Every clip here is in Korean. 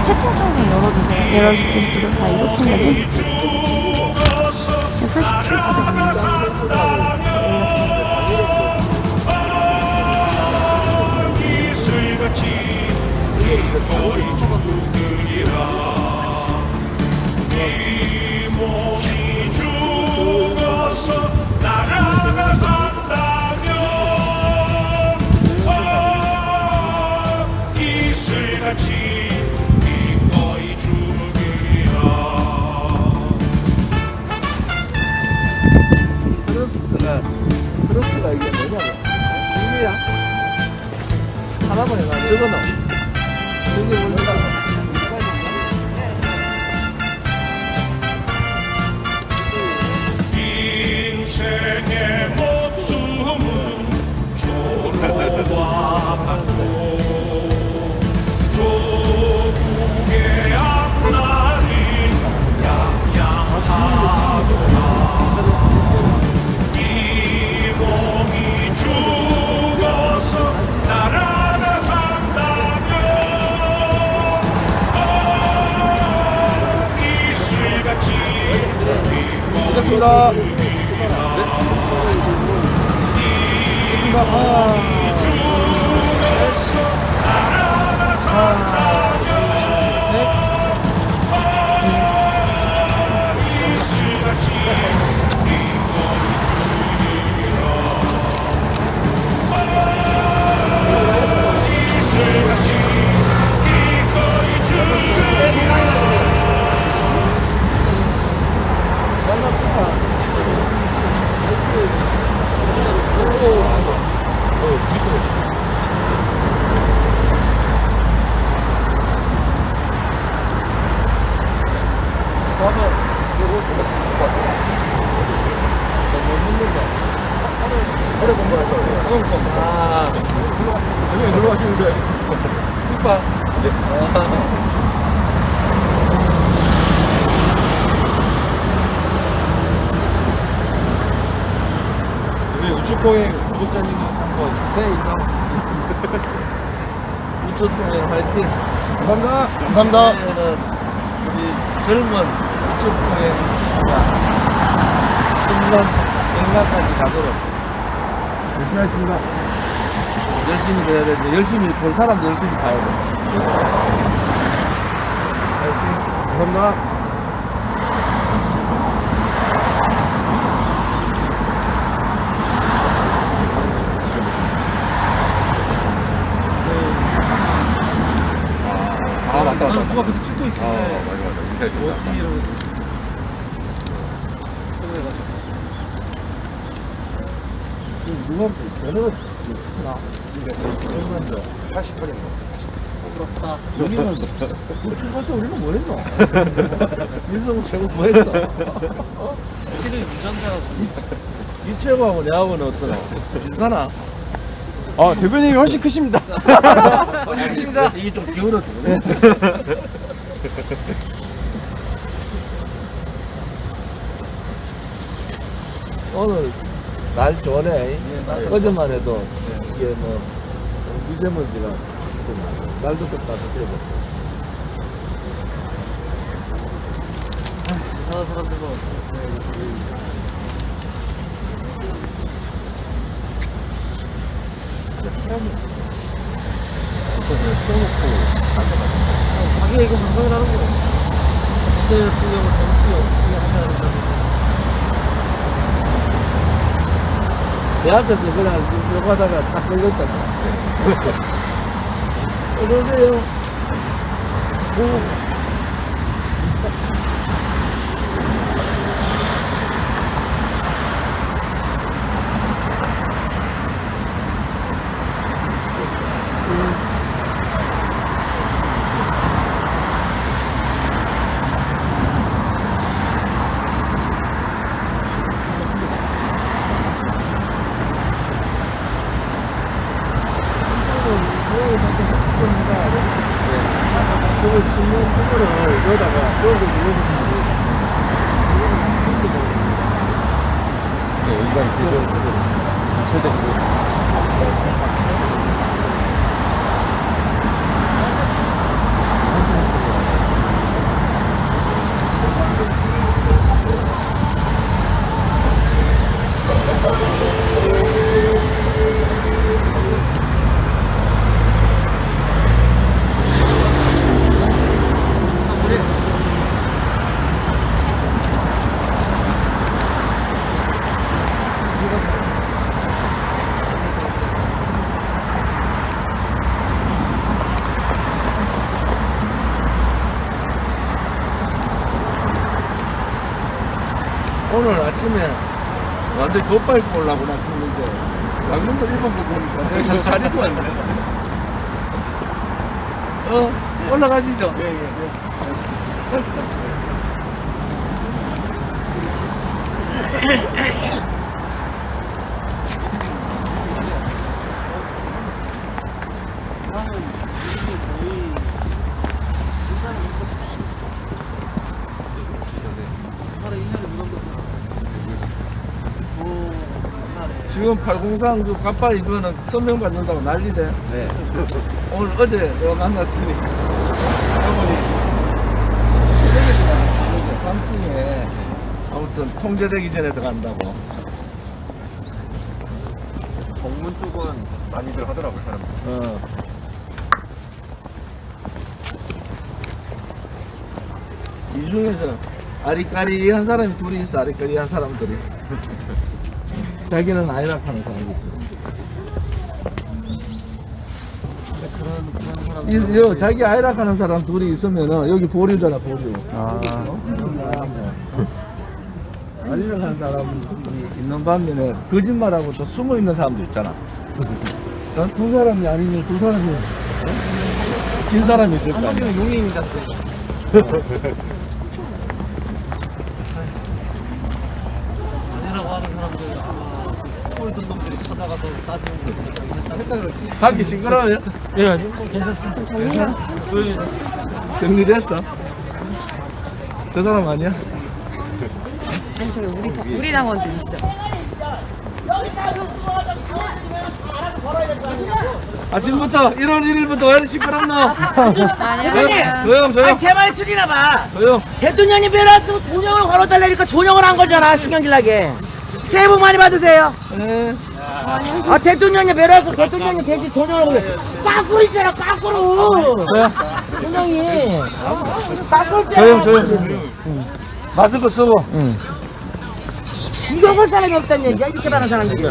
채팅창에 열어주세요. 열어주세요. 다 이렇게 해야 돼. 80%가 크로스가 이게 뭐냐면 국미야 하나만 해가 적어놓어 저기 올라가고 인생의 목숨은 조로와 같고 조국의 앞날이 양양하도다 이 몸이 죽어서 나라가 산다면 이슬같이 수고하셨습니다. 놀러 가시는데 이빠 우리 우주통행 구독자님이 한번 새해 인사 우주통행 화이팅. 감사합니다. 감사합니다. 새해에는 우리 젊은 우주통행자 10년 100만까지 가도록 열심히 하겠습니다. 열심히 해야 되는데 열심히 볼 사람도 열심히 가야 돼. 화이팅. 감사합니다. 아 맞다. 누가 그때 찍고 있대. 맞아. 인사해 줬다. 누가 변호가 나 80%인가 부럽다. 여기는 그렇게 우리는 뭐 했노? 민성은 최고 뭐 했어? 실은 유전자가 이채호하고 내하고는 어떠나? 비슷하나? 아 대표님이 훨씬 크십니다. 크십니다. 이게 좀 기울어지네. 오늘 날 좋네. 어제만 해도 이게 뭐 미세먼지가 있었나. 날도 또 따뜻해졌어. 이상한 사람들은 사람이 써놓고 자기가 이거 방송을 하는 거야. 그때 같은 경우 정치 어떻게 하자 그러는데 내 앞에서 그냥 이거 하다가 딱 걸렸잖아. 어서오세요. 오. 그걸 쓰는 그거를 여기다가 저거 눌러주면 일반 그거 최대 오늘 아침에 완전 겉발 입고 올라고 나 했는데 강릉도 일본 거 보니까 내가 계속 잘 입고 왔네. 올라가시죠. 지금 803 그 갑발 이거는 선명 받는다고 난리대. 네. 오늘 어제 내가 만났더니 어머니 새벽에 들어가는 밤중에 아무튼 통제되기 전에 들어간다고. 정문 쪽은 많이들 하더라고요, 사람들. 이 중에서 아리까리한 사람이 둘이 있어. 아리까리한 사람들이. 자기는 아이락 하는 사람이 있어. 자기 아이락 하는 사람 둘이 있으면은 여기 보류잖아, 보류. 아이락 하는 사람이 있는 반면에 거짓말하고 또 숨어 있는 사람도 있잖아. 두 사람이 아니면 두 사람이 긴 사람이 있을 거 아니야. 용인입니다. 아니라고 하는 사람들 꼴 든 놈들이 찾아가서 따지는 가기 싱그러워요? 예, 괜찮습니다. 정리됐어? 저 사람 아니야? 아니 저기 우리 당원들이시죠? 아침부터 1월 1일부터 왜 이렇게 시끄럽노? 아니요. 조용. 아, 제 말이 틀리나 봐. 조용. 대통령이 배려왔으면 존영을 걸어달라니까 존영을 한 거잖아, 신경질나게. 새해 복 많이 받으세요. 네. 아, 대통령이 배려와서 대통령이 대신 존영을 하고 까꾸로 있잖아, 까꾸로. 존영이. 까꾸로 있잖아. 조용. 마스크 쓰고. 이거 볼 사람이 없다는 얘기야, 이렇게 많은 사람들이.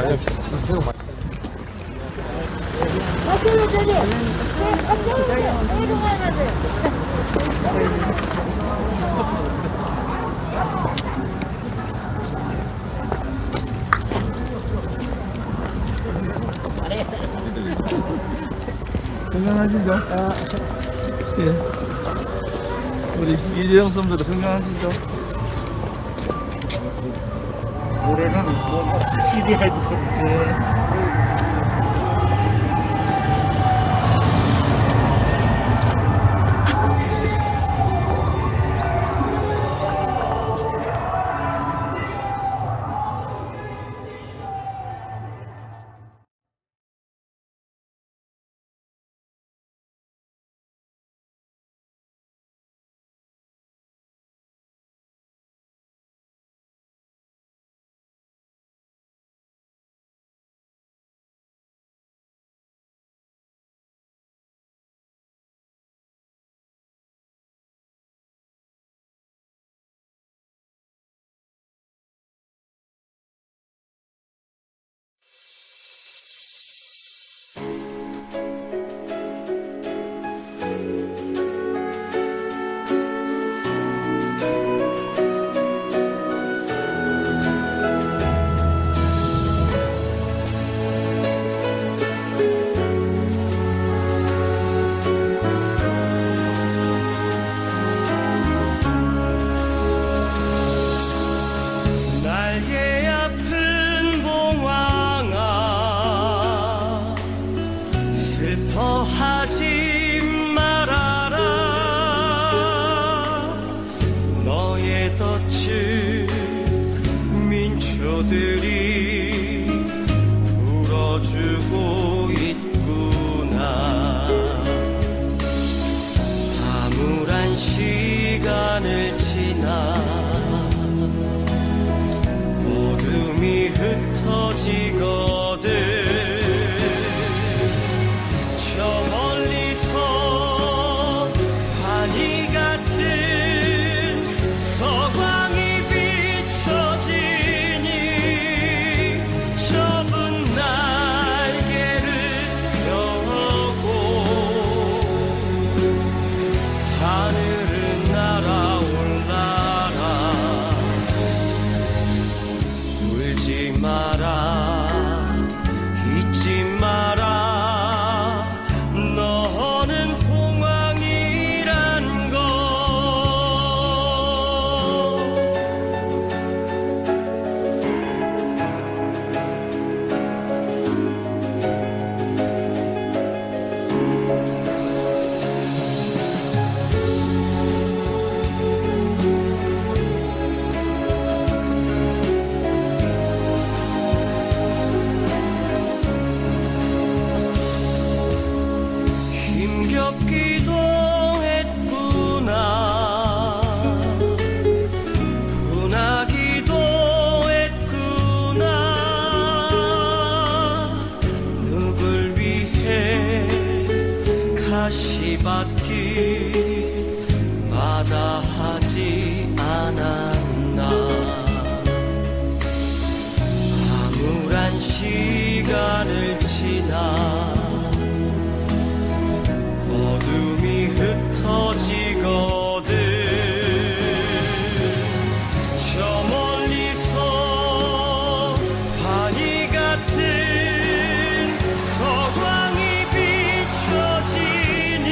건강하시죠? 예. 우리 이재영 선배도 건강하시죠? 올해는 뭐 CDR 듣고 날개 아픈 봉황아 슬퍼하지 말아라 너의 덫을 민초들이 풀어주고 있구나 암울한 시간을 지나 어둠이 흩어지거든 저 멀리서 환희 같은 서광이 비춰지니 좁은 날개를 펴고 하늘은 날아올라라 자리받기 마다하지 않았나. 암울한 시간을 지나 어둠이 흩어지거든. 저 멀리서 환희 같은 서광이 비춰지니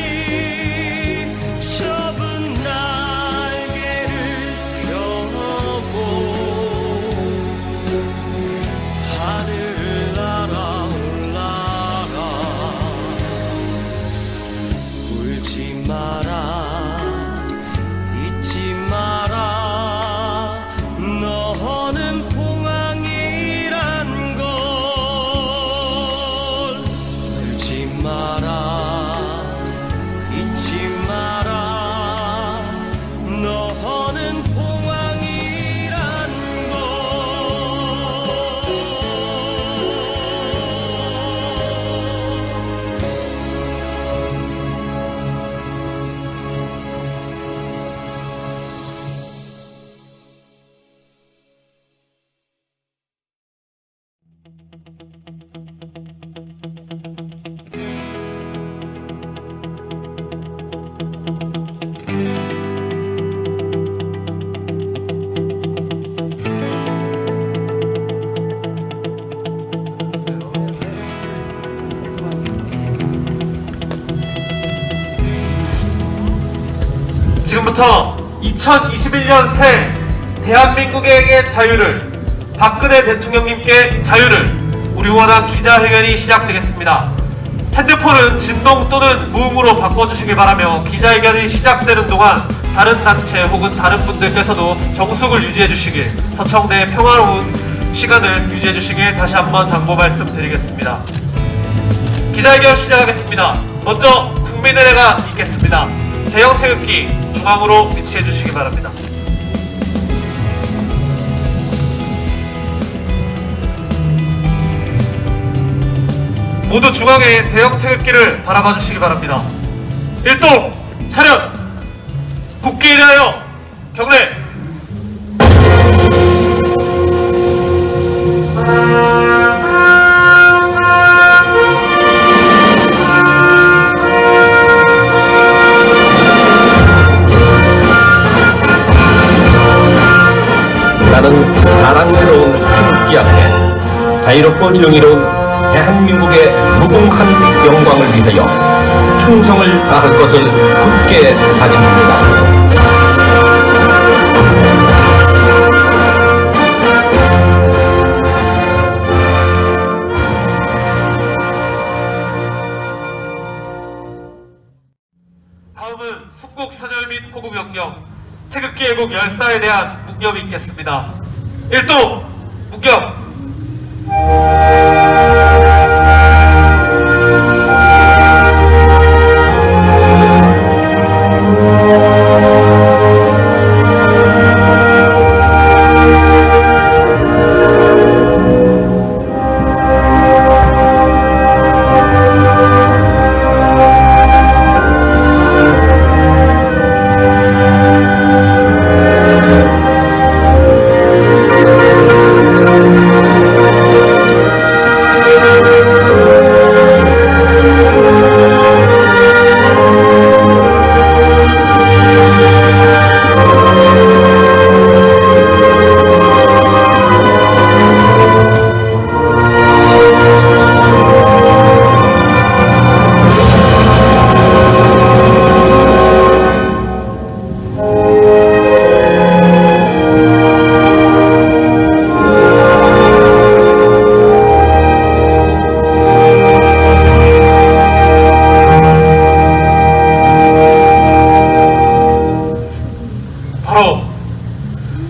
좁은 날개를 펴고 하늘을 날아올라가. 울지 마라, 잊지 마라, 너는 봉황이란 걸. 울지 마라, 잊지 마라, 너는 봉황이란 걸. 지금부터 2021년 새 대한민국에게 자유를, 박근혜 대통령님께 자유를, 우리 후원한 기자회견이 시작되겠습니다. 핸드폰은 진동 또는 무음으로 바꿔주시길 바라며 기자회견이 시작되는 동안 다른 단체 혹은 다른 분들께서도 정숙을 유지해주시길, 서청 내 평화로운 시간을 유지해주시길 다시 한번 당부 말씀드리겠습니다. 기자회견 시작하겠습니다. 먼저 국민의례가 있겠습니다. 대형 태극기 중앙으로 위치해 주시기 바랍니다. 모두 중앙에 대형 태극기를 바라봐 주시기 바랍니다. 1동 차렷! 국기에 대하여 경례! 나는 자랑스러운 태극기 앞에 자유롭고 정의로운 대한민국의 무궁한 영광을 위하여 충성을 다할 것을 굳게 다짐합니다. 다음은 순국 선열 및 호국 명령, 태극기 애국 열사에 대한 묵념이 있겠습니다. 1동 묵념.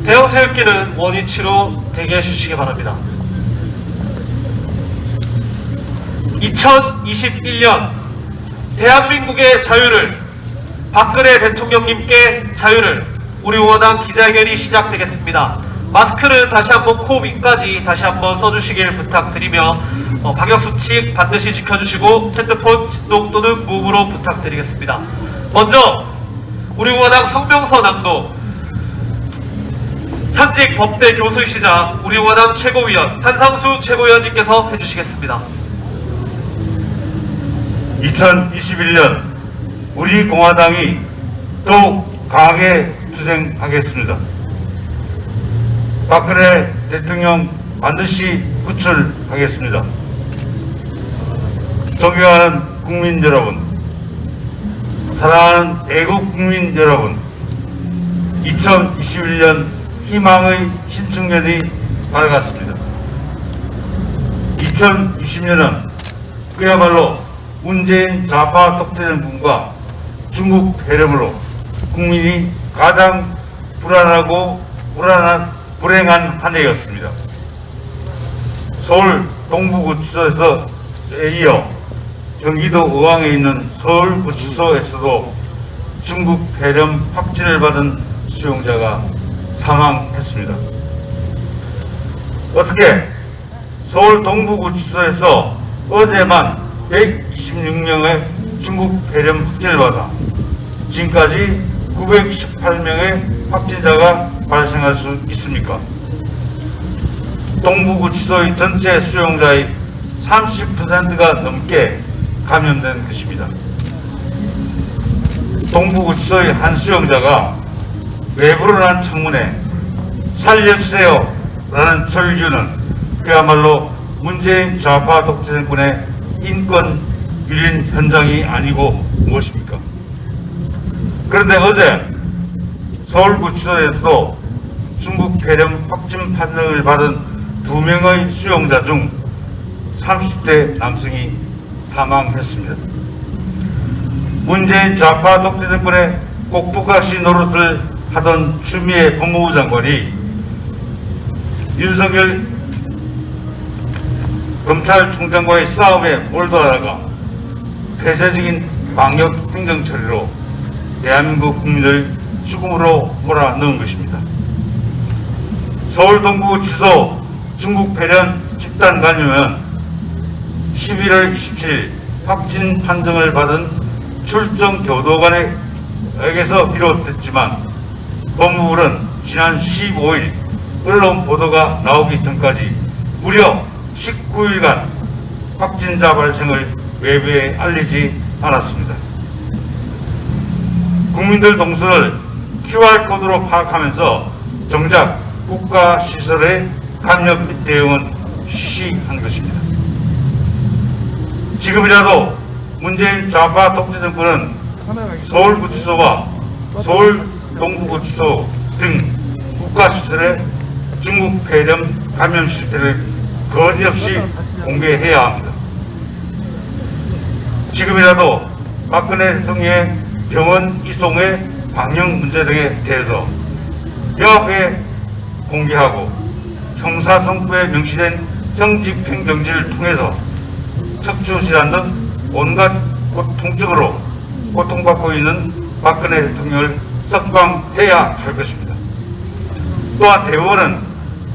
대형 태극기는 원위치로 대기해 주시기 바랍니다. 2021년 대한민국의 자유를, 박근혜 대통령님께 자유를, 우리 후원한 기자회견이 시작되겠습니다. 마스크는 다시 한번 코 위까지 다시 한번 써주시길 부탁드리며 방역수칙 반드시 지켜주시고 핸드폰 진동 또는 무음으로 부탁드리겠습니다. 먼저 우리 공화당 성명서 낭독 현직 법대 교수이시자 우리 공화당 최고위원 한상수 최고위원님께서 해주시겠습니다. 2021년 우리 공화당이 더욱 강하게 투쟁하겠습니다. 박근혜 대통령 반드시 구출하겠습니다. 존경하는 국민 여러분, 사랑하는 애국 국민 여러분, 2021년 희망의 신축년이 밝았습니다. 2020년은 그야말로 문재인 좌파 독재정권과 중국 배령으로 국민이 가장 불행한 한 해였습니다. 서울 동부구치소에서 이어 경기도 의왕에 있는 서울구치소에서도 중국 배령 확진을 받은 수용자가 사망했습니다. 어떻게 서울 동부구치소에서 어제만 126명의 중국 배령 확진을 받아 지금까지 918명의 확진자가 발생할 수 있습니까? 동부구치소의 전체 수용자의 30%가 넘게 감염된 것입니다. 동부구치소의 한 수용자가 외부로 난 창문에 살려주세요 라는 절규는 그야말로 문재인 좌파 독재 정권의 인권 유린 현장이 아니고 무엇입니까? 그런데 어제 서울구치소에서도 중국 배령 확진 판정을 받은 2명의 수용자 중 30대 남성이 사망했습니다. 문재인 좌파 독재 정권의 꼭두각시 노릇을 하던 추미애 법무부 장관이 윤석열 검찰총장과의 싸움에 몰두하다가 폐쇄적인 방역 행정처리로 대한민국 국민을 죽음으로 몰아넣은 것입니다. 서울 동부구치소 중국 배령 집단 감염은 11월 27일 확진 판정을 받은 출정 교도관에게서 비롯됐지만 법무부는 지난 15일 언론 보도가 나오기 전까지 무려 19일간 확진자 발생을 외부에 알리지 않았습니다. 국민들 동선을 QR코드로 파악하면서 정작 국가시설의 감염 대응은 쉬쉬한 것입니다. 지금이라도 문재인 좌파 독재 정권은 서울구치소와 서울 동부구치소 등 국가시설의 중국 폐렴 감염 실태를 거짓없이 공개해야 합니다. 지금이라도 박근혜 대통령의 병원 이송의 방역 문제 등에 대해서 명확하게 공개하고 형사성부에 명시된 형집행정지를 통해서 척추질환 등 온갖 통증으로 고통받고 있는 박근혜 대통령을 석방해야 할 것입니다. 또한 대법원은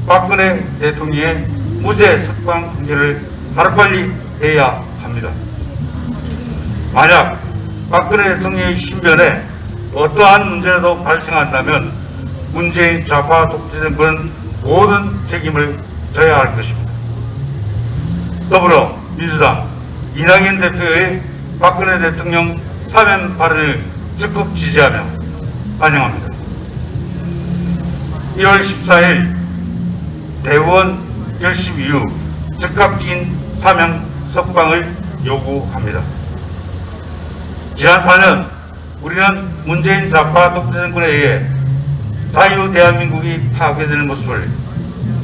박근혜 대통령의 무죄 석방 판결을 하루빨리 해야 합니다. 만약 박근혜 대통령의 신변에 어떠한 문제라도 발생한다면 문재인 좌파 독재 정권은 모든 책임을 져야 할 것입니다. 더불어 민주당 이낙연 대표의 박근혜 대통령 사면 발언을 적극 지지하며 환영합니다. 1월 14일 대법원 결심 이후 즉각적인 사면 석방을 요구합니다. 지난 4년 우리는 문재인 좌파 독재 정권에 의해 자유 대한민국이 파괴되는 모습을,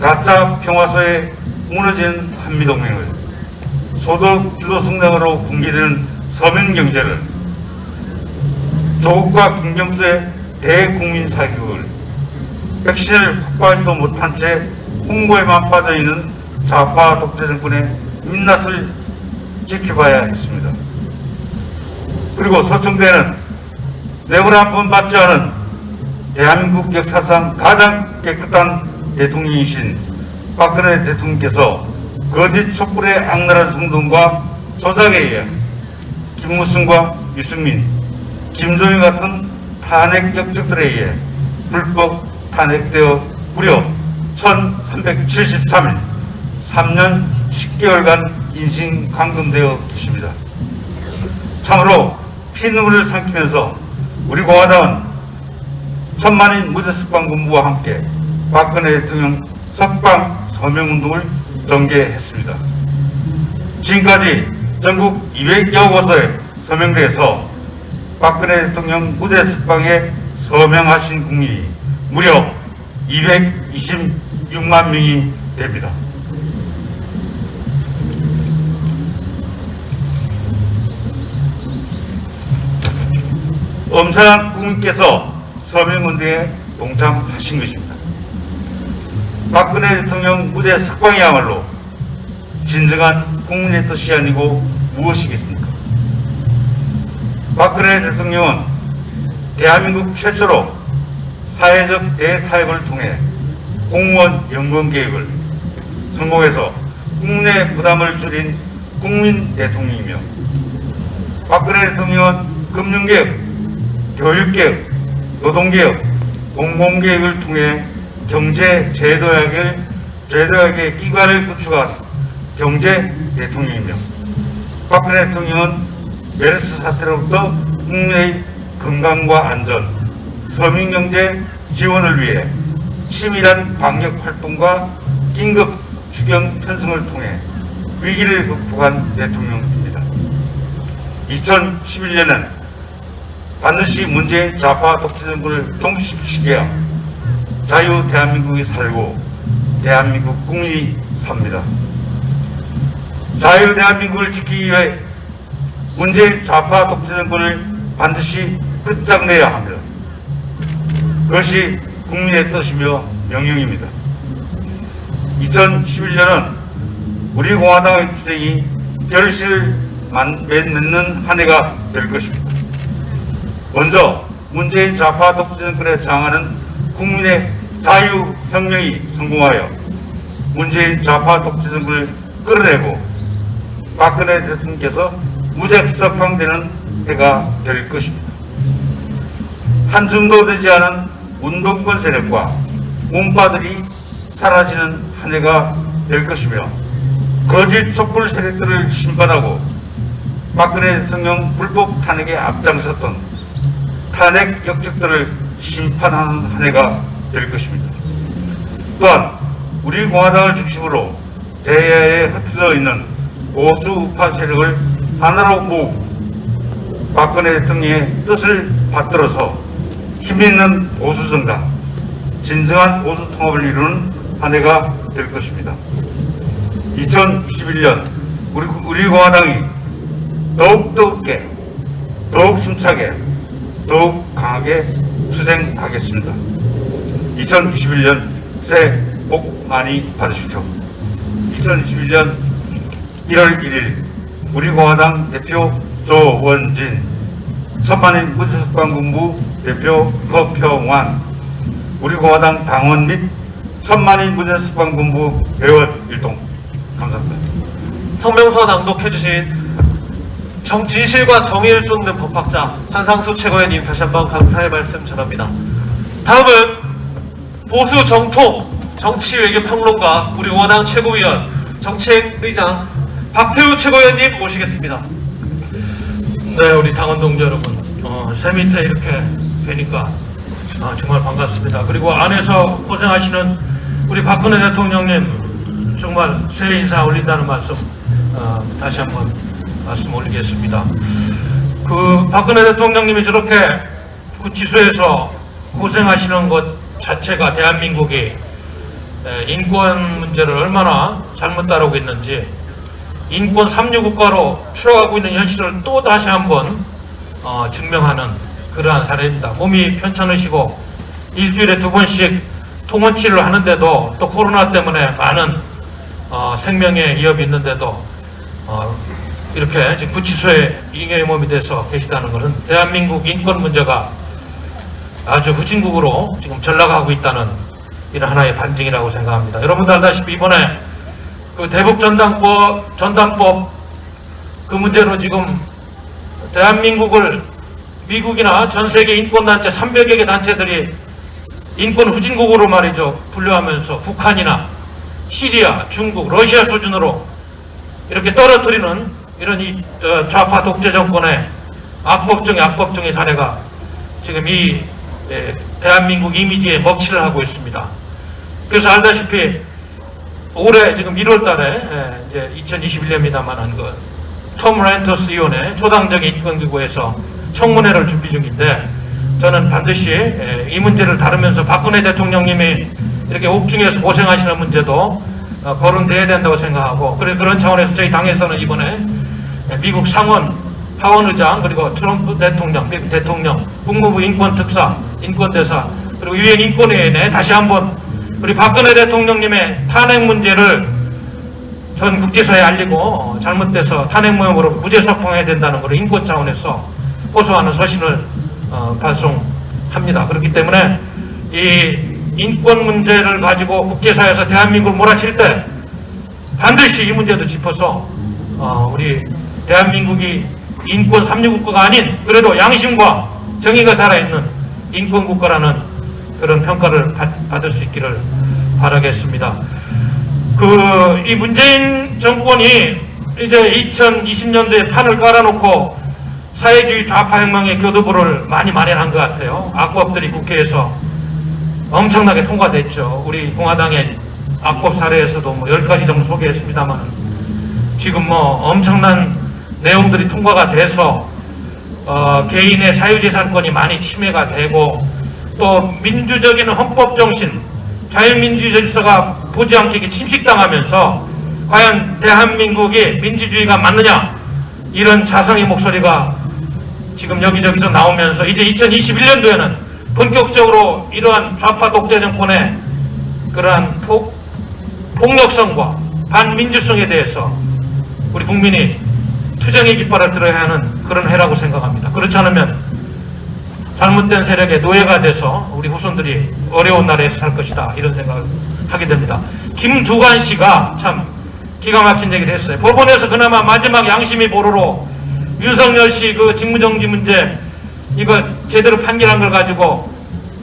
가짜 평화소에 무너지는 한미동맹을, 소득 주도 성장으로 붕괴되는 서민 경제를, 조국과 김경수의 대국민 사기극을, 백신을 확보하지도 못한 채 홍보에만 빠져있는 좌파 독재 정권의 민낯을 지켜봐야 했습니다. 그리고 서청대는 뇌물 한 푼 받지 않은 대한민국 역사상 가장 깨끗한 대통령이신 박근혜 대통령께서 거짓 촛불의 악랄한 성동과 조작에 의해 김무성과 유승민, 김종인 같은 탄핵 역적들에 의해 불법 탄핵되어 무려 1373일 3년 10개월간 인신 감금되어 계십니다. 참으로 피눈물을 삼키면서 우리 공화당은 천만인 무죄 석방 군부와 함께 박근혜 대통령 석방 서명운동을 전개했습니다. 지금까지 전국 200여 곳에 서명대에서 박근혜 대통령 무죄 석방에 서명하신 국민이 무려 226만 명이 됩니다. 엄선한 국민께서 서명운동에 동참하신 것입니다. 박근혜 대통령 무죄 석방이야말로 진정한 국민의 뜻이 아니고 무엇이겠습니까? 박근혜 대통령은 대한민국 최초로 사회적 대타협을 통해 공무원 연금 개혁을 성공해서 국내 부담을 줄인 국민 대통령이며, 박근혜 대통령은 금융개혁, 교육개혁, 노동개혁, 공공개혁을 통해 경제 제도학의 기관을 구축한 경제 대통령이며, 박근혜 대통령은 메르스 사태로부터 국민의 건강과 안전, 서민경제 지원을 위해 치밀한 방역 활동과 긴급 추경 편성을 통해 위기를 극복한 대통령입니다. 2011년은 반드시 문재인 좌파 독재 정부를 종식시켜야 자유 대한민국이 살고 대한민국 국민이 삽니다. 자유 대한민국을 지키기 위해 문재인 좌파 독재 정부를 반드시 끝장내야 합니다. 그것이 국민의 뜻이며 명령입니다. 2011년은 우리 공화당의 투쟁이 결실을 맺는 한 해가 될 것입니다. 먼저 문재인 좌파 독재 정권에 저항하는 국민의 자유혁명이 성공하여 문재인 좌파 독재 정권을 끌어내고 박근혜 대통령께서 무죄 석방되는 해가 될 것입니다. 한줌도 되지 않은 운동권 세력과 운파들이 사라지는 한 해가 될 것이며, 거짓 촛불 세력들을 심판하고 박근혜 대통령 불법 탄핵에 앞장섰던 탄핵 역적들을 심판하는 한 해가 될 것입니다. 또한 우리 공화당을 중심으로 대야에 흩어져 있는 보수 우파 세력을 하나로 모으고 박근혜 대통령의 뜻을 받들어서 힘있는 보수 정당, 진정한 보수 통합을 이루는 한 해가 될 것입니다. 2021년 우리 공화당이 더욱 뜨겁게, 더욱 힘차게, 더욱 강하게 투쟁하겠습니다. 2021년 새해 복 많이 받으십시오. 2021년 1월 1일 우리 공화당 대표 조원진, 천만인 무죄 석방 군부 대표 허평환, 우리 공화당 당원 및 천만인 무죄 석방 군부 회원 일동, 감사합니다. 성명서 낭독해주신 진실과 정의를 쫓는 법학자 한상수 최고위원님 다시 한번 감사의 말씀 전합니다. 다음은 보수 정통 정치 외교 평론가 우리 공화당 최고위원 정책의장 박태우 최고위원님 모시겠습니다. 네, 우리 당원 동지 여러분, 새 밑에 이렇게 뵈니까 정말 반갑습니다. 그리고 안에서 고생하시는 우리 박근혜 대통령님 정말 새해 인사 올린다는 말씀 다시 한번 말씀 올리겠습니다. 그 박근혜 대통령님이 저렇게 구치소에서 고생하시는 것 자체가 대한민국이 인권 문제를 얼마나 잘못 다루고 있는지, 인권 삼류국가로 추락하고 있는 현실을 또 다시 한번 증명하는 그러한 사례입니다. 몸이 편찮으시고 일주일에 2번씩 통원치료를 하는데도, 또 코로나 때문에 많은 생명의 위협이 있는데도 이렇게 지금 구치소에 잉여의 몸이 돼서 계시다는 것은 대한민국 인권 문제가 아주 후진국으로 지금 전락하고 있다는 이런 하나의 반증이라고 생각합니다. 여러분들 알다시피 이번에 그 대북 전단법 그 문제로 지금 대한민국을 미국이나 전 세계 인권단체 300여 개 단체들이 인권 후진국으로 말이죠 분류하면서 북한이나 시리아, 중국, 러시아 수준으로 이렇게 떨어뜨리는 이런 이 좌파 독재 정권의 악법 중의 사례가 지금 이 대한민국 이미지에 먹칠을 하고 있습니다. 그래서 알다시피 올해 지금 1월달에 이제 2021년입니다만은 톰 렌터스 위원회 초당적인 인권기구에서 청문회를 준비 중인데 저는 반드시 이 문제를 다루면서 박근혜 대통령님이 이렇게 옥중에서 고생하시는 문제도 거론돼야 된다고 생각하고 그런 차원에서 저희 당에서는 이번에 미국 상원 하원 의장 그리고 트럼프 대통령, 미국 대통령, 국무부 인권특사, 인권대사 그리고 유엔 인권위원회 내 다시 한번 우리 박근혜 대통령님의 탄핵 문제를 전 국제사회에 알리고 잘못돼서 탄핵 모형으로 무죄 석방해야 된다는 것을 인권 차원에서 호소하는 서신을 발송합니다. 그렇기 때문에 이 인권 문제를 가지고 국제사회에서 대한민국을 몰아칠 때 반드시 이 문제도 짚어서 우리 대한민국이 인권 3류 국가가 아닌 그래도 양심과 정의가 살아있는 인권 국가라는 그런 평가를 받을 수 있기를 바라겠습니다. 이 문재인 정권이 이제 2020년도에 판을 깔아놓고 사회주의 좌파 혁명의 교두보를 많이 마련한 것 같아요. 악법들이 국회에서 엄청나게 통과됐죠. 우리 공화당의 악법 사례에서도 10가지 정도 소개했습니다만 지금 엄청난 내용들이 통과가 돼서 개인의 사유재산권이 많이 침해가 되고 또 민주적인 헌법 정신, 자유민주 질서가 보지 않게 침식당하면서 과연 대한민국이 민주주의가 맞느냐 이런 자성의 목소리가 지금 여기저기서 나오면서 이제 2021년도에는 본격적으로 이러한 좌파 독재 정권의 그러한 폭력성과 반민주성에 대해서 우리 국민이 투쟁의 깃발을 들어야 하는 그런 해라고 생각합니다. 그렇지 않으면 잘못된 세력의 노예가 돼서 우리 후손들이 어려운 나라에서 살 것이다 이런 생각을 하게 됩니다. 김두관 씨가 참 기가 막힌 얘기를 했어요. 법원에서 그나마 마지막 양심이 보루로 윤석열 씨 그 직무정지 문제 이거 제대로 판결한 걸 가지고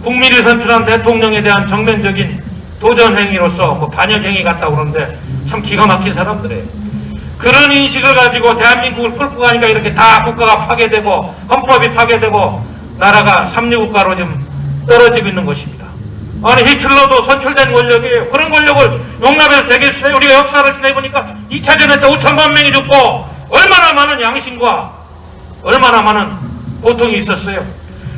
국민이 선출한 대통령에 대한 정면적인 도전 행위로서 반역 행위 같다고 그러는데 참 기가 막힌 사람들이에요. 그런 인식을 가지고 대한민국을 끌고 가니까 이렇게 다 국가가 파괴되고 헌법이 파괴되고 나라가 삼류국가로 좀 떨어지고 있는 것입니다. 아니 히틀러도 선출된 권력이에요. 그런 권력을 용납해도 되겠어요? 우리가 역사를 지내보니까 2차 대전 때 5천만 명이 죽고 얼마나 많은 양심과 얼마나 많은 고통이 있었어요.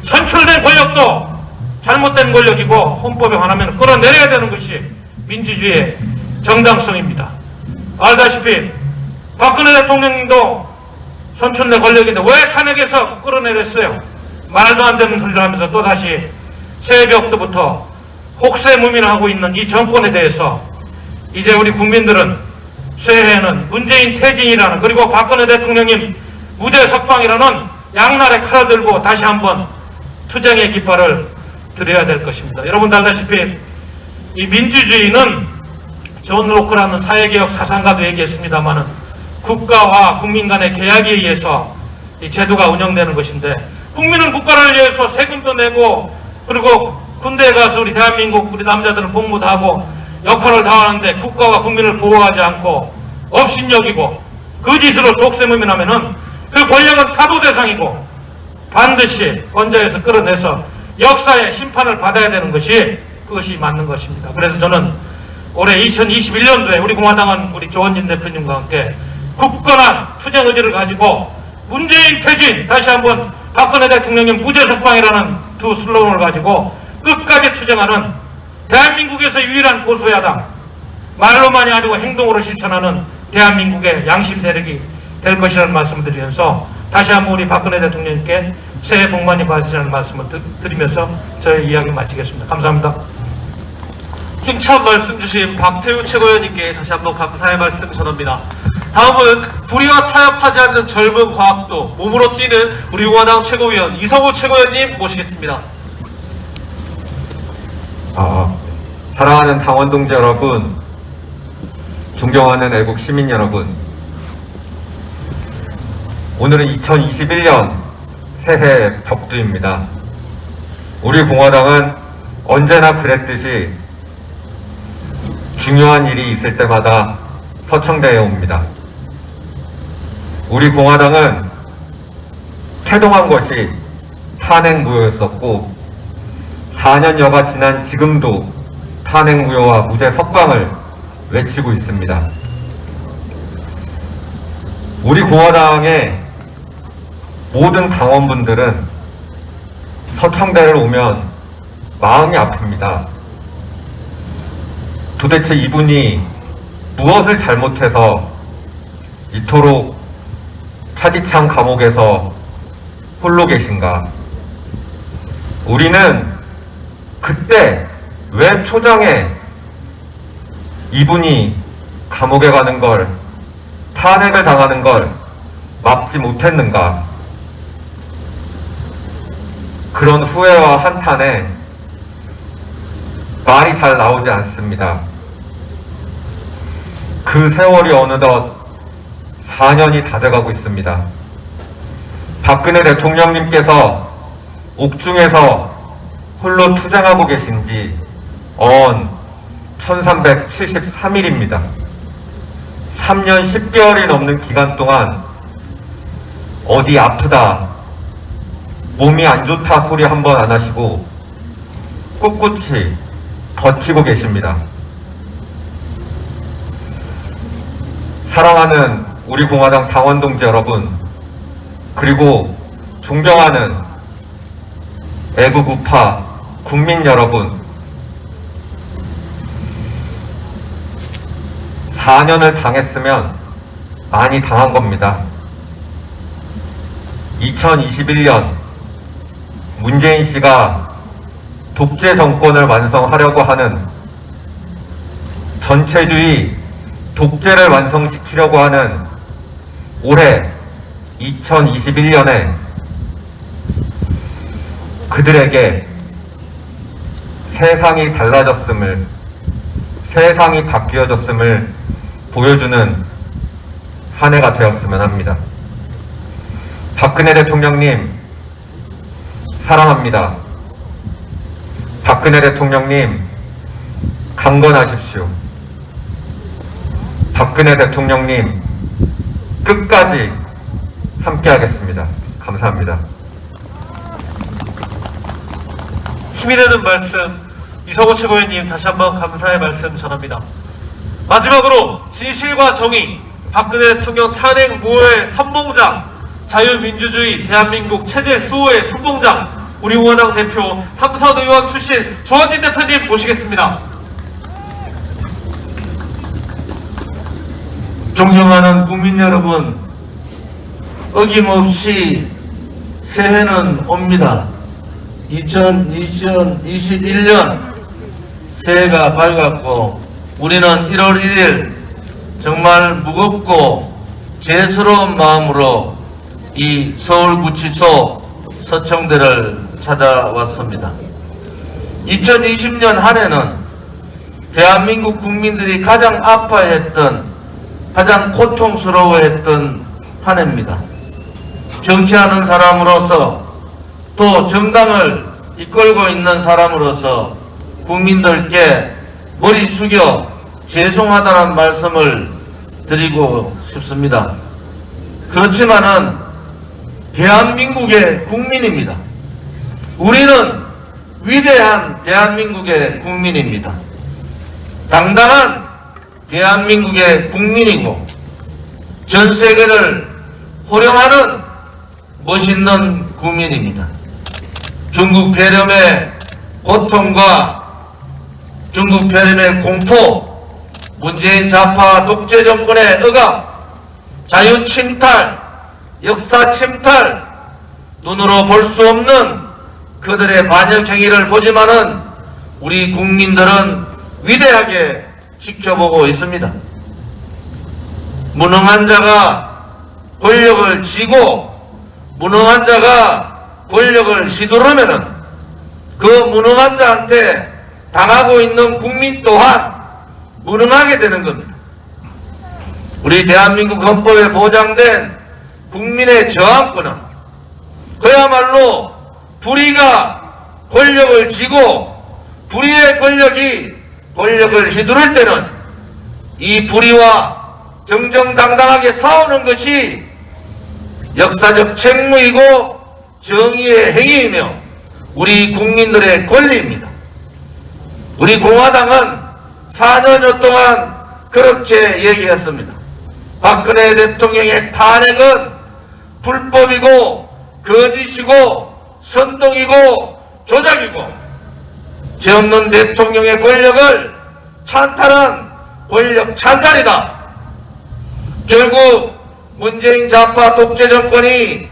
선출된 권력도 잘못된 권력이고 헌법에 관하면 끌어내려야 되는 것이 민주주의의 정당성입니다. 알다시피 박근혜 대통령도 선출된 권력인데 왜 탄핵에서 끌어내렸어요? 말도 안 되는 소리를 하면서 또다시 새벽부터 혹세무민하고 있는 이 정권에 대해서 이제 우리 국민들은 새해에는 문재인 퇴진이라는 그리고 박근혜 대통령님 무죄 석방이라는 양날의 칼을 들고 다시 한번 투쟁의 깃발을 드려야 될 것입니다. 여러분들 알다시피 이 민주주의는 존 로크라는 사회개혁 사상가도 얘기했습니다마는 국가와 국민 간의 계약에 의해서 이 제도가 운영되는 것인데 국민은 국가를 위해서 세금도 내고 그리고 군대에 가서 우리 대한민국 우리 남자들은 복무도 하고 역할을 다하는데 국가와 국민을 보호하지 않고 업신여기고 그 짓으로 속세무민하면은 그 권력은 타도 대상이고 반드시 권좌에서 끌어내서 역사의 심판을 받아야 되는 것이 그것이 맞는 것입니다. 그래서 저는 올해 2021년도에 우리 공화당은 우리 조원진 대표님과 함께 굳건한 투쟁 의지를 가지고 문재인 퇴진 다시 한번 박근혜 대통령님 무죄 석방이라는 두 슬로건을 가지고 끝까지 투쟁하는 대한민국에서 유일한 보수야당 말로만이 아니고 행동으로 실천하는 대한민국의 양심 세력이 될 것이라는 말씀을 드리면서 다시 한번 우리 박근혜 대통령님께 새해 복 많이 받으시라는 말씀을 드리면서 저의 이야기 마치겠습니다. 감사합니다. 힘찬 말씀 주신 박태우 최고위원님께 다시 한번 감사의 말씀 전합니다. 다음은 불의와 타협하지 않는 젊은 과학도 몸으로 뛰는 우리 공화당 최고위원 이성우 최고위원님 모시겠습니다. 사랑하는 당원 동지 여러분, 존경하는 애국 시민 여러분, 오늘은 2021년 새해 벽두입니다. 우리 공화당은 언제나 그랬듯이 중요한 일이 있을 때마다 서청대에 옵니다. 우리 공화당은 태동한 것이 탄핵무효였었고 4년여가 지난 지금도 탄핵무효와 무죄 석방을 외치고 있습니다. 우리 공화당의 모든 당원분들은 서청대를 오면 마음이 아픕니다. 도대체 이분이 무엇을 잘못해서 이토록 차디찬 감옥에서 홀로 계신가? 우리는 그때 왜 초장에 이분이 감옥에 가는 걸, 탄핵을 당하는 걸 막지 못했는가? 그런 후회와 한탄에 말이 잘 나오지 않습니다. 그 세월이 어느덧 4년이 다 돼가고 있습니다. 박근혜 대통령님께서 옥중에서 홀로 투쟁하고 계신 지 1373일입니다. 3년 10개월이 넘는 기간 동안 어디 아프다, 몸이 안 좋다 소리 한 번 안 하시고 꿋꿋이 버티고 계십니다. 사랑하는 우리 공화당 당원 동지 여러분, 그리고 존경하는 애국 우파 국민 여러분, 4년을 당했으면 많이 당한 겁니다. 2021년 문재인 씨가 독재 정권을 완성하려고 하는, 전체주의 독재를 완성시키려고 하는 올해 2021년에 그들에게 세상이 달라졌음을, 세상이 바뀌어졌음을 보여주는 한 해가 되었으면 합니다. 박근혜 대통령님 사랑합니다. 박근혜 대통령님 강건하십시오. 박근혜 대통령님 끝까지 함께하겠습니다. 감사합니다. 힘이 되는 말씀, 이성호 최고위원님 다시 한번 감사의 말씀 전합니다. 마지막으로 진실과 정의, 박근혜 대통령 탄핵 무효의 선봉장, 자유민주주의 대한민국 체제 수호의 선봉장, 우리 공화당 대표 삼선 의원 출신 조원진 대표님 모시겠습니다. 존경하는 국민 여러분, 어김없이 새해는 옵니다. 2021년 새해가 밝았고 우리는 1월 1일 정말 무겁고 죄스러운 마음으로 이 서울구치소 서청대를 찾아왔습니다. 2020년 한 해는 대한민국 국민들이 가장 아파했던, 가장 고통스러워했던 한 해입니다. 정치하는 사람으로서, 또 정당을 이끌고 있는 사람으로서 국민들께 머리 숙여 죄송하다는 말씀을 드리고 싶습니다. 그렇지만은 대한민국의 국민입니다. 우리는 위대한 대한민국의 국민입니다. 당당한 대한민국의 국민이고 전 세계를 호령하는 멋있는 국민입니다. 중국 폐렴의 고통과 중국 폐렴의 공포, 문재인 좌파 독재 정권의 억압, 자유 침탈, 역사 침탈, 눈으로 볼 수 없는 그들의 반역 행위를 보지만은 우리 국민들은 위대하게 지켜보고 있습니다. 무능한 자가 권력을 쥐고 무능한 자가 권력을 휘두르면은 그 무능한 자한테 당하고 있는 국민 또한 무능하게 되는 겁니다. 우리 대한민국 헌법에 보장된 국민의 저항권은 그야말로 불의가 권력을 쥐고 불의의 권력이 권력을 휘두를 때는 이 불의와 정정당당하게 싸우는 것이 역사적 책무이고 정의의 행위이며 우리 국민들의 권리입니다. 우리 공화당은 4년여 동안 그렇게 얘기했습니다. 박근혜 대통령의 탄핵은 불법이고 거짓이고 선동이고 조작이고 죄 없는 대통령의 권력을 찬탈한 권력 찬탈이다. 결국 문재인 좌파 독재 정권이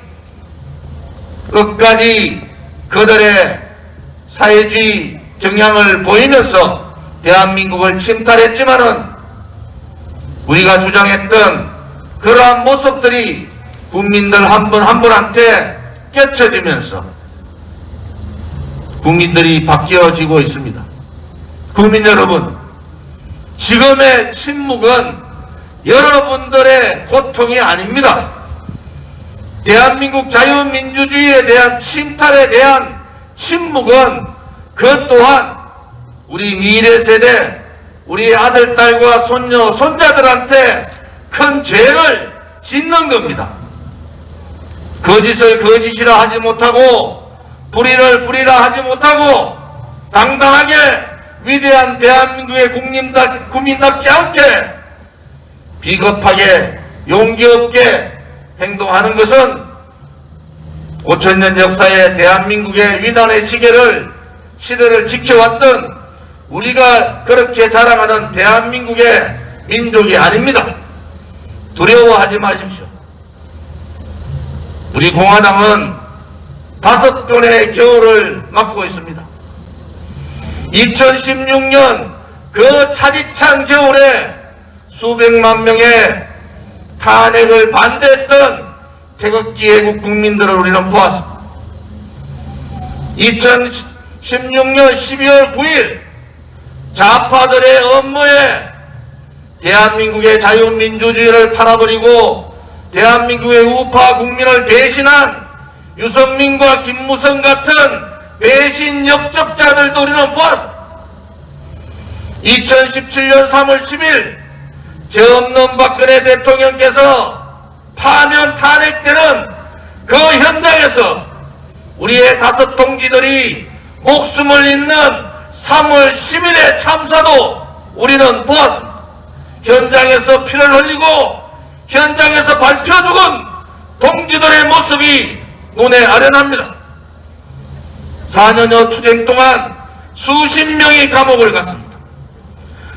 끝까지 그들의 사회주의 경향을 보이면서 대한민국을 침탈했지만은 우리가 주장했던 그러한 모습들이 국민들 한 분 한 분한테 깨쳐지면서 국민들이 바뀌어지고 있습니다. 국민 여러분, 지금의 침묵은 여러분들의 고통이 아닙니다. 대한민국 자유민주주의에 대한 침탈에 대한 침묵은 그 또한 우리 미래 세대, 우리 아들, 딸과 손녀, 손자들한테 큰 죄를 짓는 겁니다. 거짓을 거짓이라 하지 못하고 불의를 불의라 하지 못하고 당당하게 위대한 대한민국의 국민답지 않게 비겁하게 용기 없게 행동하는 것은 5천년 역사의 대한민국의 위단의 시대를 지켜왔던 우리가 그렇게 자랑하는 대한민국의 민족이 아닙니다. 두려워하지 마십시오. 우리 공화당은 5번의 겨울을 맞고 있습니다. 2016년 그 차디찬 겨울에 수백만 명의 탄핵을 반대했던 태극기 애국 국민들을 우리는 보았습니다. 2016년 12월 9일 좌파들의 업무에 대한민국의 자유민주주의를 팔아버리고 대한민국의 우파 국민을 배신한 유승민과 김무성 같은 배신 역적자들도 우리는 보았습니다. 2017년 3월 10일 죄 없는 박근혜 대통령께서 파면 탄핵되는 그 현장에서 우리의 5 동지들이 목숨을 잃는 3월 10일의 참사도 우리는 보았습니다. 현장에서 피를 흘리고 현장에서 밟혀 죽은 동지들의 모습이 눈에 아련합니다. 4년여 투쟁 동안 수십 명이 감옥을 갔습니다.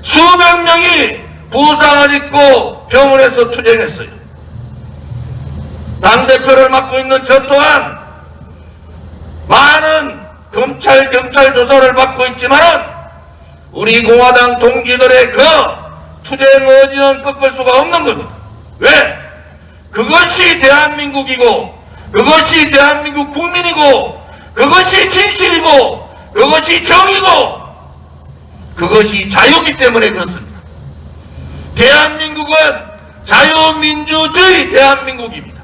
수백 명이 부상을 입고 병원에서 투쟁했어요. 당대표를 맡고 있는 저 또한 많은 검찰, 경찰 조사를 받고 있지만 우리 공화당 동지들의 그 투쟁 의지는 꺾을 수가 없는 겁니다. 왜? 그것이 대한민국이고 그것이 대한민국 국민이고 그것이 진실이고 그것이 정의고 그것이 자유이기 때문에 그렇습니다. 대한민국은 자유민주주의 대한민국입니다.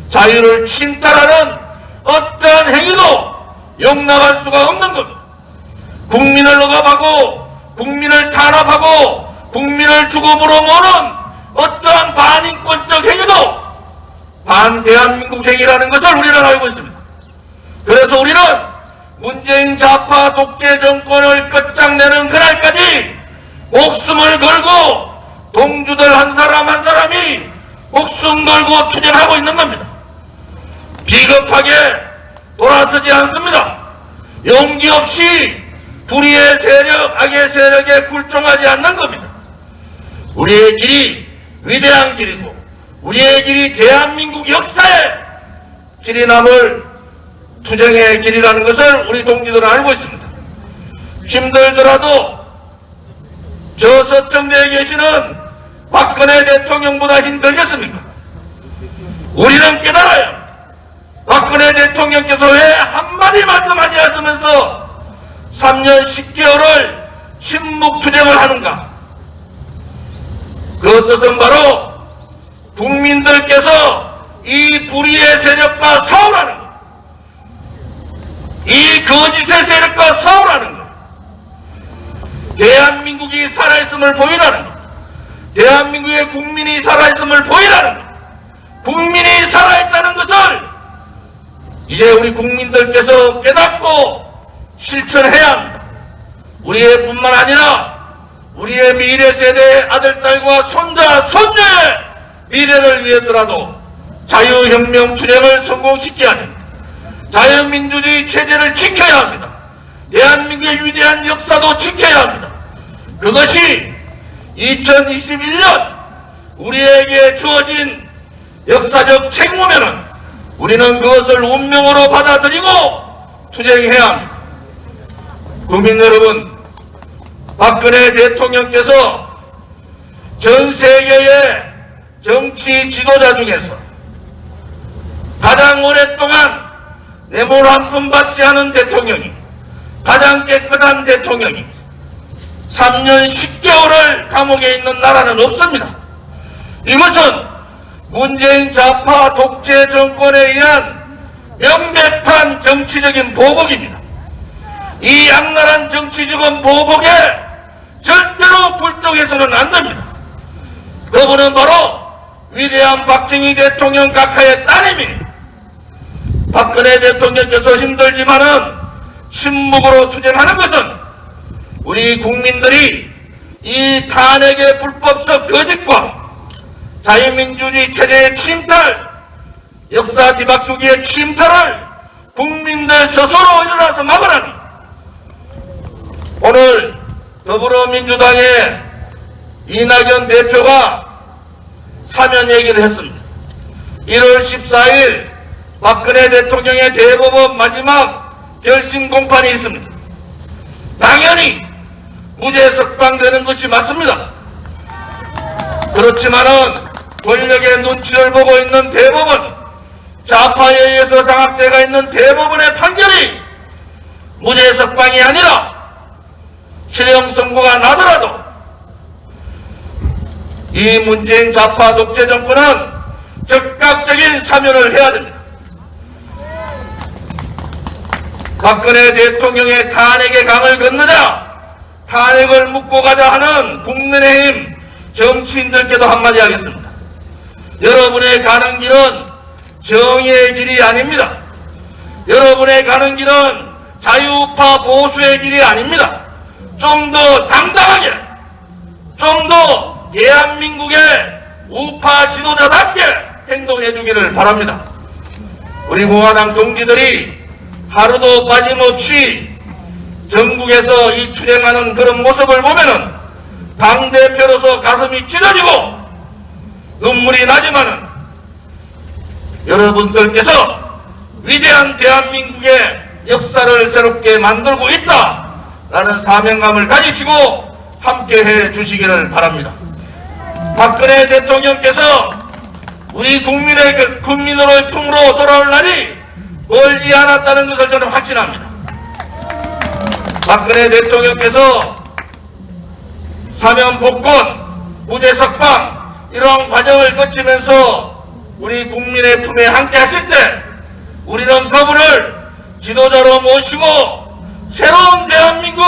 자유를 침탈하는 어떠한 행위도 용납할 수가 없는 겁니다. 국민을 억압하고 국민을 탄압하고 국민을 죽음으로 모는 어떠한 반인권적 행위도 반대한민국 행위라는 것을 우리는 알고 있습니다. 그래서 우리는 문재인 좌파 독재 정권을 끝장내는 그날까지 목숨을 걸고 동주들 한 사람 한 사람이 목숨 걸고 투쟁하고 있는 겁니다. 비겁하게 돌아서지 않습니다. 용기 없이 불의의 세력, 악의 세력에 굴종하지 않는 겁니다. 우리의 길이 위대한 길이고 우리의 길이 대한민국 역사의 길이 남을 투쟁의 길이라는 것을 우리 동지들은 알고 있습니다. 힘들더라도 저 서청대에 계시는 박근혜 대통령보다 힘들겠습니까? 우리는 깨달아야 합니다. 박근혜 대통령께서 왜 한마디 말씀하지 않으면서 3년 10개월을 침묵투쟁을 하는가? 그 뜻은 바로 국민들께서 이 불의의 세력과 싸우라는 것, 이 거짓의 세력과 싸우라는 것, 대한민국이 살아있음을 보이라는 것, 대한민국의 국민이 살아있음을 보이라는 것, 국민이 살아있다는 것을 이제 우리 국민들께서 깨닫고 실천해야 합니다. 우리의 뿐만 아니라 우리의 미래 세대의 아들, 딸과 손자, 손녀의 미래를 위해서라도 자유혁명 투쟁을 성공시켜야 됩니다. 자유민주주의 체제를 지켜야 합니다. 대한민국의 위대한 역사도 지켜야 합니다. 그것이 2021년 우리에게 주어진 역사적 책무면은 우리는 그것을 운명으로 받아들이고 투쟁해야 합니다. 국민 여러분, 박근혜 대통령께서 전 세계의 정치 지도자 중에서 가장 오랫동안 뇌물 한 푼 받지 않은 대통령이, 가장 깨끗한 대통령이 3년 10개월을 감옥에 있는 나라는 없습니다. 이것은 문재인 좌파 독재 정권에 의한 명백한 정치적인 보복입니다. 이 악랄한 정치적인 보복에 절대로 굴종해서는 안 됩니다. 그분은 바로 위대한 박정희 대통령 각하의 따님이, 박근혜 대통령께서 힘들지만은 침묵으로 투쟁하는 것은 우리 국민들이 이 탄핵의 불법적 거짓과 자유민주주의 체제의 침탈, 역사 뒤바꾸기의 침탈을 국민들 스스로 일어나서 막으라니. 오늘 더불어민주당의 이낙연 대표가 사면 얘기를 했습니다. 1월 14일 박근혜 대통령의 대법원 마지막 결심 공판이 있습니다. 당연히 무죄 석방되는 것이 맞습니다. 그렇지만은 권력의 눈치를 보고 있는 대법원, 좌파에 의해서 장악되어 있는 대법원의 판결이 무죄 석방이 아니라 실형 선고가 나더라도 이 문재인 좌파 독재 정권은 즉각적인 사면을 해야 됩니다. 박근혜 대통령의 탄핵의 강을 건너자 탄핵을 묻고 가자 하는 국민의힘 정치인들께도 한마디 하겠습니다. 여러분의 가는 길은 정의의 길이 아닙니다. 여러분의 가는 길은 자유파 보수의 길이 아닙니다. 좀 더 당당하게, 좀 더 대한민국의 우파 지도자답게 행동해 주기를 바랍니다. 우리 공화당 동지들이 하루도 빠짐없이 전국에서 이 투쟁하는 그런 모습을 보면은 당대표로서 가슴이 찢어지고 눈물이 나지만은 여러분들께서 위대한 대한민국의 역사를 새롭게 만들고 있다라는 사명감을 가지시고 함께해 주시기를 바랍니다. 박근혜 대통령께서 우리 국민으로의 품으로 돌아올 날이 멀지 않았다는 것을 저는 확신합니다. 박근혜 대통령께서 사면 복권, 무죄 석방 이런 과정을 거치면서 우리 국민의 품에 함께 하실 때 우리는 그분을 지도자로 모시고 새로운 대한민국,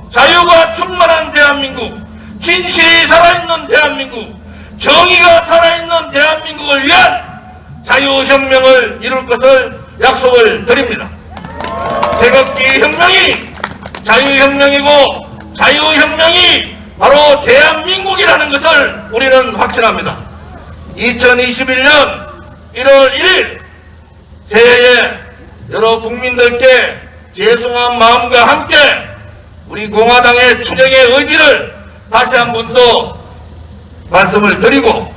자유가 충만한 대한민국, 진실이 살아있는 대한민국, 정의가 살아있는 대한민국을 위한 자유혁명을 이룰 것을 약속을 드립니다. 태극기 혁명이 자유혁명이고 자유혁명이 바로 대한민국이라는 것을 우리는 확신합니다. 2021년 1월 1일 새해에 여러 국민들께 죄송한 마음과 함께 우리 공화당의 투쟁의 의지를 다시 한 번 더 말씀을 드리고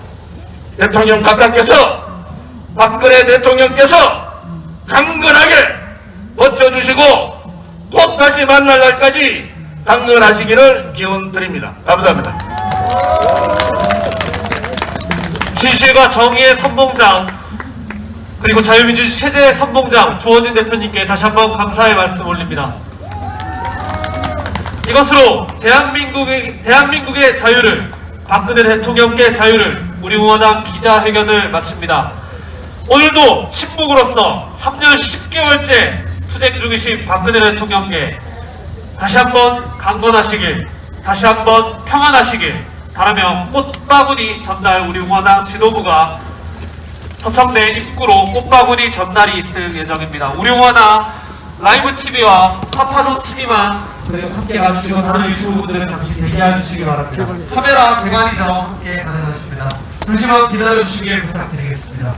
대통령 각하께서 박근혜 대통령께서 강건하게 버텨주시고 곧 다시 만날 날까지 강건하시기를 기원드립니다. 감사합니다. 진실과 정의의 선봉장 그리고 자유민주주의 체제의 선봉장 주원진 대표님께 다시 한번 감사의 말씀 올립니다. 이것으로 대한민국의 자유를, 박근혜 대통령께 자유를 우리 공화당 기자회견을 마칩니다. 오늘도 침묵으로서 3년 10개월째 투쟁 중이신 박근혜 대통령께 다시 한번 강건하시길, 다시 한번 평안하시길 바라며 꽃바구니 전달 우리 공화당 지도부가 서청대 입구로 꽃바구니 전달이 있을 예정입니다. 우리 공화당 라이브 TV와 파파손 TV만 함께 가주시고 다른 유튜브 분들은 잠시 대기해 주시기 바랍니다. 카메라 대관이죠. 함께 가능하십니다. 잠시만 기다려 주시길 부탁드리겠습니다.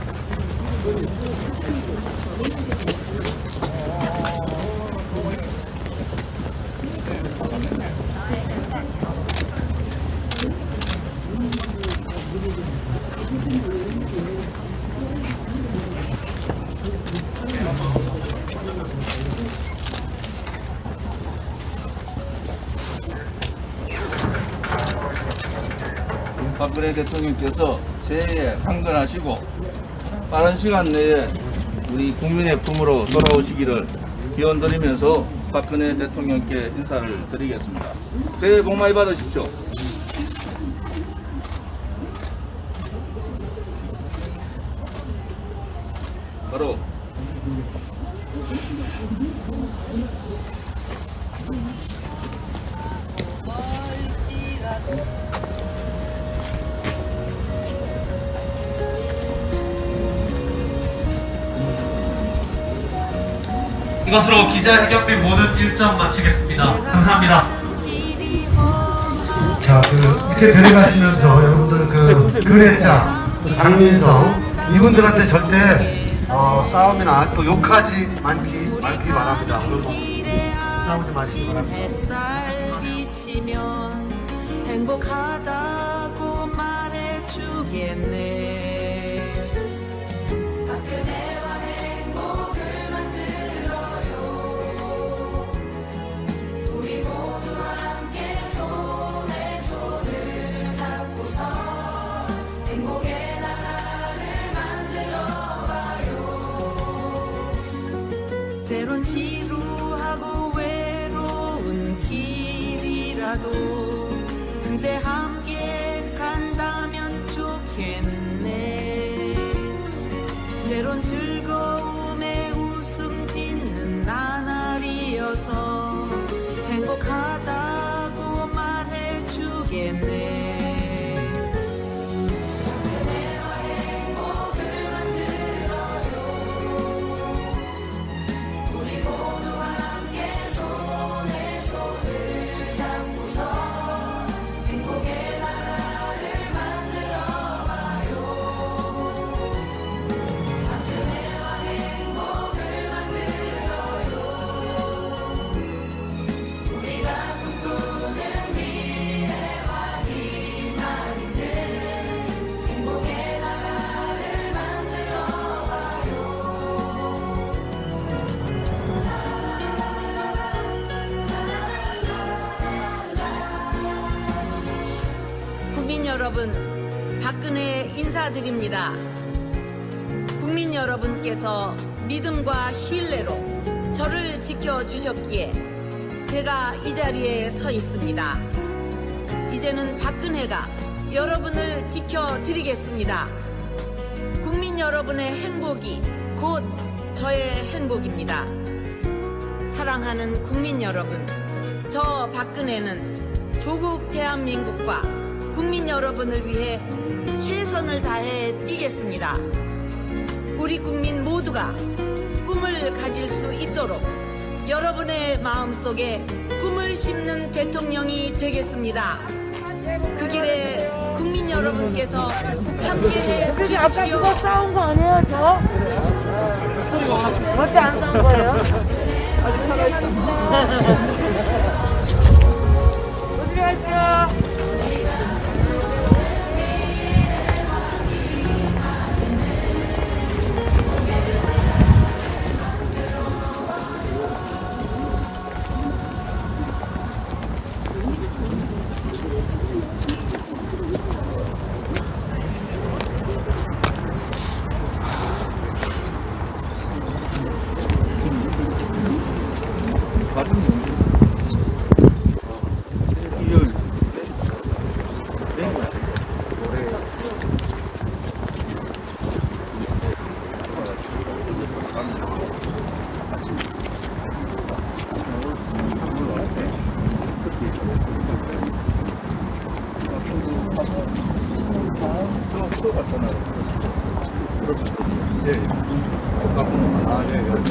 박근혜 대통령께서 새해에 강건하시고 빠른 시간 내에 우리 국민의 품으로 돌아오시기를 기원드리면서 박근혜 대통령께 인사를 드리겠습니다. 새해 복 많이 받으십시오. 바로 이것으로 기자회견 및 모든 일정 마치겠습니다. 감사합니다. 자, 밑에 내려가시면서 여러분들 근혜자, 장민성 이분들한테 절대 싸움이나 또 욕하지 않기 바랍니다. 싸우지 마시기 바랍니다. 햇살 비치면 행복하다고 말해주겠네. 박근혜와 행복을 만들어요. 우리 모두 함께 손에 손을 잡고서 행복의 나라를 만들어봐요. 때론 지루하고 외로운 길이라도 그대 함께 간다면 좋겠네. 때론 즐거움에 웃음 짓는 나날이어서 행복하다고 말해주겠네. 그대와 행복을 만들어요. 우리 모두 함께 손에 손을 잡고서 행복의 나라를 만들어봐요. 박근혜와 행복을 만들어요. 우리가 꿈꾸는 미래와 희망 있는 행복의 나라를 만들어봐요. 국민 여러분, 박근혜 인사드립니다. 국민 여러분께서 믿음과 신뢰로 저를 지켜주셨기에 제가 이 자리에 서 있습니다. 이제는 박근혜가 여러분을 지켜드리겠습니다. 국민 여러분의 행복이 곧 저의 행복입니다. 사랑하는 국민 여러분, 저 박근혜는 조국 대한민국과 국민 여러분을 위해 최선을 다해 뛰겠습니다. 우리 국민 모두가 꿈을 가질 수 있도록 여러분의 마음속에 꿈을 심는 대통령이 되겠습니다. 그 길에 국민 여러분께서 함께해 주십시오. 아까 그거 싸운 거 아니에요, 저? 절대 안 싸운 거예요? 아직 살아있어. 조심히 하십시오.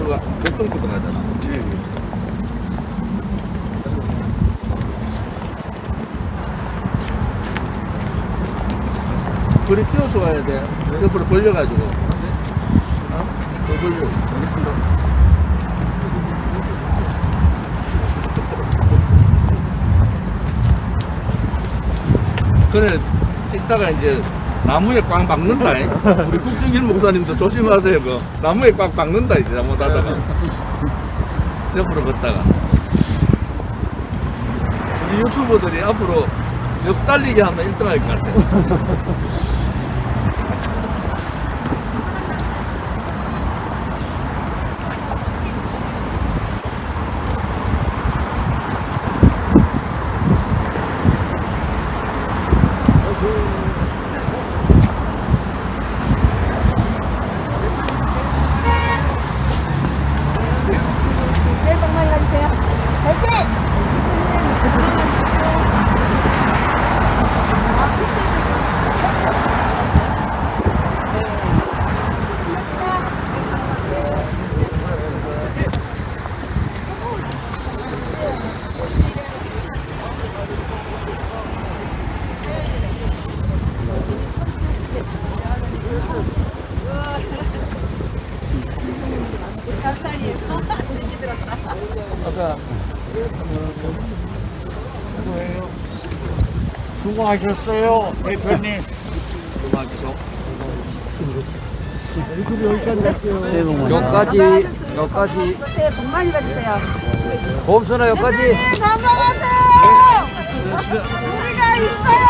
버스가 몇 동 들어가잖아. 그리 뛰어서 와야 돼. 옆으로 벌려가지고. 더 벌려. 그래, 찍다가 이제 나무에 꽝 박는다. 우리 국정길 목사님도 조심하세요. 그 나무에 꽝 박는다 이제 잘못하다가 옆으로 걷다가. 우리 유튜버들이 앞으로 옆 달리기 하면 1등 할 것 같아. 새해 복 많이 받으세요. 화이팅! 아까 수고하셨어요, 대표님. 여기까지 새해 복 많이 받으세요. 봄수나 여기까지. 건강하세요. 우리가 있어요.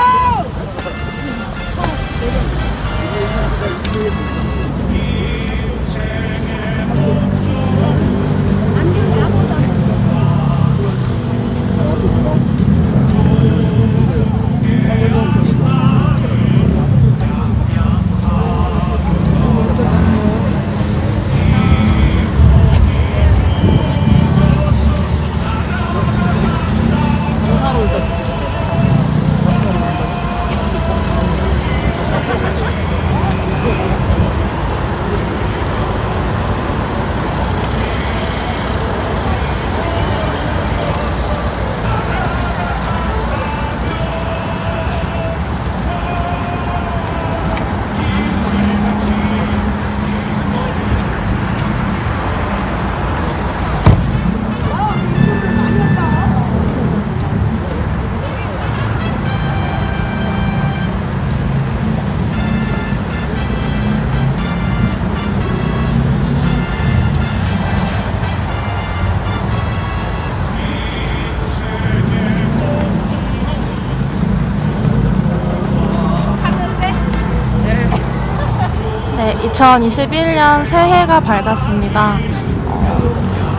네, 2021년 새해가 밝았습니다.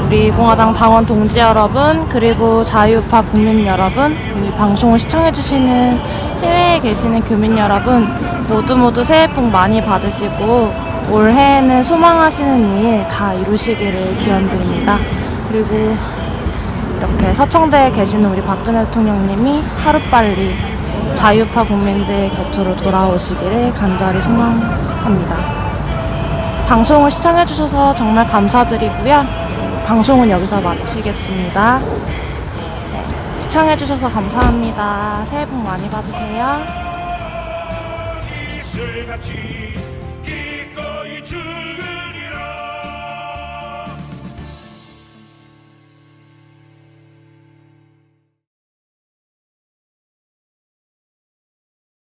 우리 공화당 당원 동지 여러분, 그리고 자유우파 국민 여러분, 이 방송을 시청해주시는 해외에 계시는 교민 여러분, 모두 새해 복 많이 받으시고 올해에는 소망하시는 일 다 이루시기를 기원드립니다. 그리고 이렇게 서청대에 계시는 우리 박근혜 대통령님이 하루빨리 자유우파 국민들 곁으로 돌아오시기를 간절히 소망합니다. 방송을 시청해주셔서 정말 감사드리고요. 방송은 여기서 마치겠습니다. 네, 시청해주셔서 감사합니다. 새해 복 많이 받으세요.